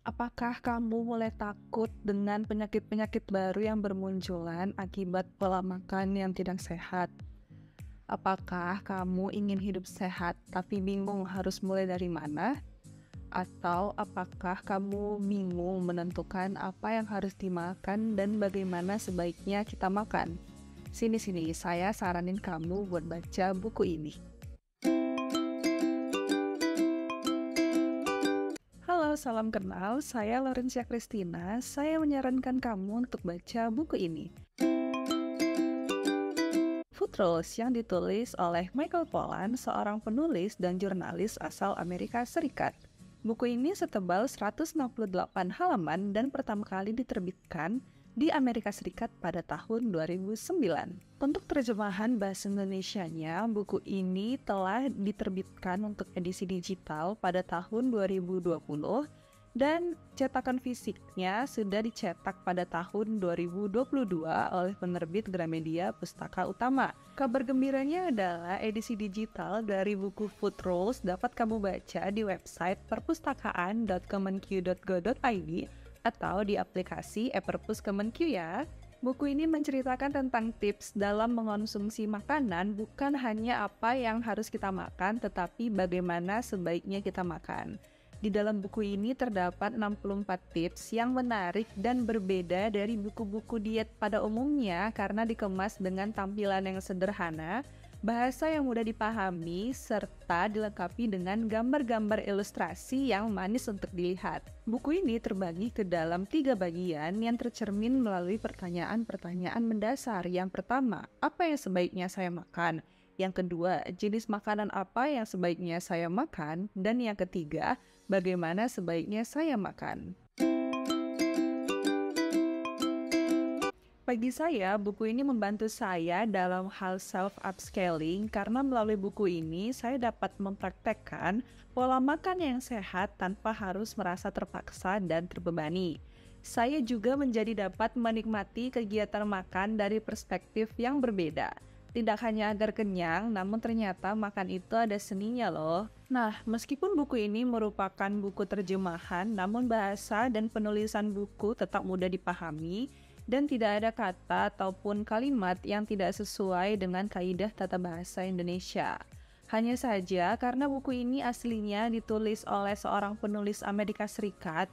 Apakah kamu mulai takut dengan penyakit-penyakit baru yang bermunculan akibat pola makan yang tidak sehat? Apakah kamu ingin hidup sehat tapi bingung harus mulai dari mana? Atau apakah kamu bingung menentukan apa yang harus dimakan dan bagaimana sebaiknya kita makan? Sini-sini, saya saranin kamu buat baca buku ini. Halo, salam kenal. Saya Laurencia Christina. Saya menyarankan kamu untuk baca buku ini. Food Rules yang ditulis oleh Michael Pollan, seorang penulis dan jurnalis asal Amerika Serikat. Buku ini setebal 168 halaman dan pertama kali diterbitkan di Amerika Serikat pada tahun 2009. Untuk terjemahan bahasa Indonesianya, buku ini telah diterbitkan untuk edisi digital pada tahun 2020 dan cetakan fisiknya sudah dicetak pada tahun 2022 oleh penerbit Gramedia Pustaka Utama. Kabar gembiranya adalah edisi digital dari buku Food Rules dapat kamu baca di website perpustakaan.kemenq.go.id atau di aplikasi e-Perpus Kemenq ya. Buku ini menceritakan tentang tips dalam mengonsumsi makanan, bukan hanya apa yang harus kita makan, tetapi bagaimana sebaiknya kita makan. Di dalam buku ini terdapat 64 tips yang menarik dan berbeda dari buku-buku diet pada umumnya karena dikemas dengan tampilan yang sederhana, bahasa yang mudah dipahami, serta dilengkapi dengan gambar-gambar ilustrasi yang manis untuk dilihat. Buku ini terbagi ke dalam 3 bagian yang tercermin melalui pertanyaan-pertanyaan mendasar. Yang pertama, apa yang sebaiknya saya makan? Yang kedua, jenis makanan apa yang sebaiknya saya makan? Dan yang ketiga, bagaimana sebaiknya saya makan? Bagi saya, buku ini membantu saya dalam hal self-upscaling karena melalui buku ini saya dapat mempraktekkan pola makan yang sehat tanpa harus merasa terpaksa dan terbebani. Saya juga menjadi dapat menikmati kegiatan makan dari perspektif yang berbeda. Tidak hanya agar kenyang, namun ternyata makan itu ada seninya loh. Nah, meskipun buku ini merupakan buku terjemahan, namun bahasa dan penulisan buku tetap mudah dipahami dan tidak ada kata ataupun kalimat yang tidak sesuai dengan kaidah tata bahasa Indonesia. Hanya saja karena buku ini aslinya ditulis oleh seorang penulis Amerika Serikat,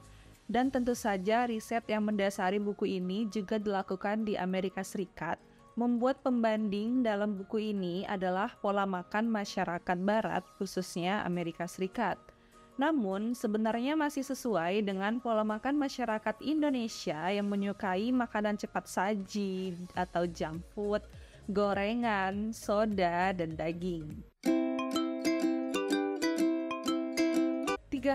dan tentu saja riset yang mendasari buku ini juga dilakukan di Amerika Serikat, membuat pembanding dalam buku ini adalah pola makan masyarakat Barat, khususnya Amerika Serikat. Namun, sebenarnya masih sesuai dengan pola makan masyarakat Indonesia yang menyukai makanan cepat saji atau junk food, gorengan, soda, dan daging. 3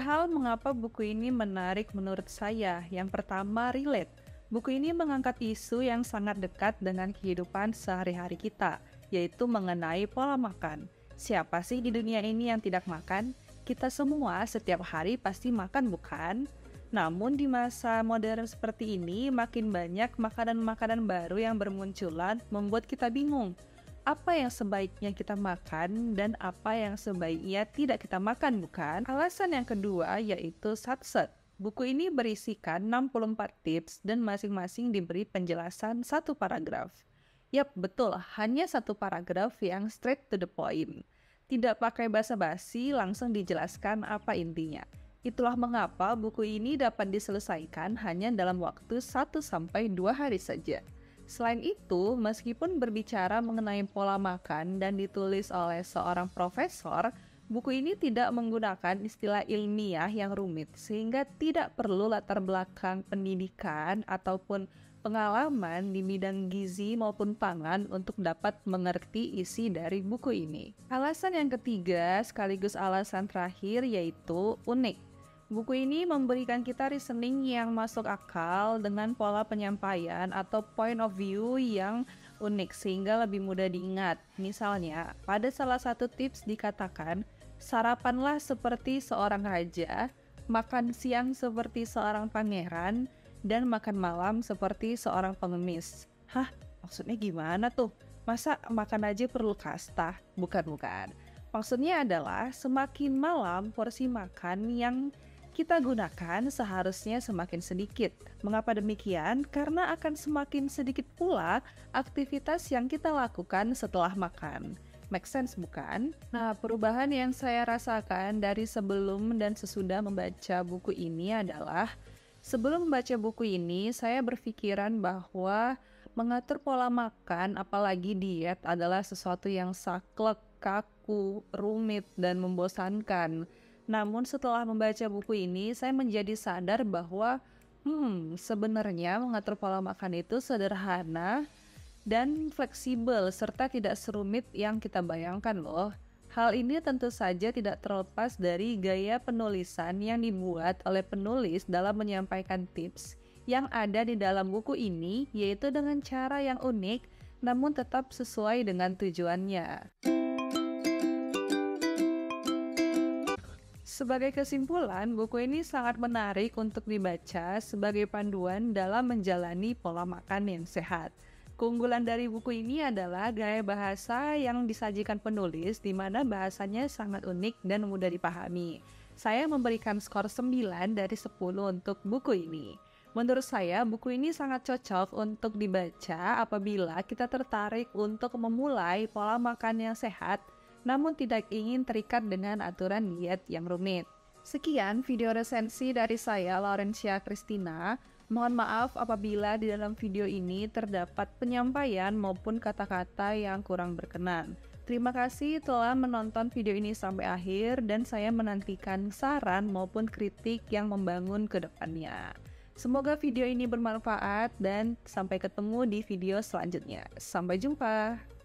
hal mengapa buku ini menarik menurut saya. Yang pertama, relate. Buku ini mengangkat isu yang sangat dekat dengan kehidupan sehari-hari kita, yaitu mengenai pola makan. Siapa sih di dunia ini yang tidak makan? Kita semua setiap hari pasti makan, bukan? Namun di masa modern seperti ini, makin banyak makanan-makanan baru yang bermunculan membuat kita bingung. Apa yang sebaiknya kita makan dan apa yang sebaiknya tidak kita makan, bukan? Alasan yang kedua yaitu satset. Buku ini berisikan 64 tips dan masing-masing diberi penjelasan satu paragraf. Yap, betul, hanya satu paragraf yang straight to the point. Tidak pakai basa-basi, langsung dijelaskan apa intinya. Itulah mengapa buku ini dapat diselesaikan hanya dalam waktu 1-2 hari saja. Selain itu, meskipun berbicara mengenai pola makan dan ditulis oleh seorang profesor, buku ini tidak menggunakan istilah ilmiah yang rumit, sehingga tidak perlu latar belakang pendidikan ataupun pengalaman di bidang gizi maupun pangan untuk dapat mengerti isi dari buku ini. Alasan yang ketiga, sekaligus alasan terakhir, yaitu unik. Buku ini memberikan kita reasoning yang masuk akal dengan pola penyampaian atau point of view yang unik sehingga lebih mudah diingat. Misalnya, pada salah satu tips dikatakan, sarapanlah seperti seorang raja, makan siang seperti seorang pangeran, dan makan malam seperti seorang pengemis. Hah? Maksudnya gimana tuh? Masa makan aja perlu kasta? Bukan. Maksudnya adalah semakin malam porsi makan yang kita gunakan seharusnya semakin sedikit. Mengapa demikian? Karena akan semakin sedikit pula aktivitas yang kita lakukan setelah makan. Make sense bukan? Nah, perubahan yang saya rasakan dari sebelum dan sesudah membaca buku ini adalah sebelum membaca buku ini, saya berpikiran bahwa mengatur pola makan, apalagi diet, adalah sesuatu yang saklek, kaku, rumit, dan membosankan. Namun setelah membaca buku ini, saya menjadi sadar bahwa sebenarnya mengatur pola makan itu sederhana dan fleksibel serta tidak serumit yang kita bayangkan loh. Hal ini tentu saja tidak terlepas dari gaya penulisan yang dibuat oleh penulis dalam menyampaikan tips yang ada di dalam buku ini, yaitu dengan cara yang unik namun tetap sesuai dengan tujuannya. Sebagai kesimpulan, buku ini sangat menarik untuk dibaca sebagai panduan dalam menjalani pola makan yang sehat. Keunggulan dari buku ini adalah gaya bahasa yang disajikan penulis, di mana bahasanya sangat unik dan mudah dipahami. Saya memberikan skor 9 dari 10 untuk buku ini. Menurut saya, buku ini sangat cocok untuk dibaca apabila kita tertarik untuk memulai pola makan yang sehat, namun tidak ingin terikat dengan aturan diet yang rumit. Sekian video resensi dari saya, Laurencia Christina. Mohon maaf apabila di dalam video ini terdapat penyampaian maupun kata-kata yang kurang berkenan. Terima kasih telah menonton video ini sampai akhir dan saya menantikan saran maupun kritik yang membangun ke depannya. Semoga video ini bermanfaat dan sampai ketemu di video selanjutnya. Sampai jumpa.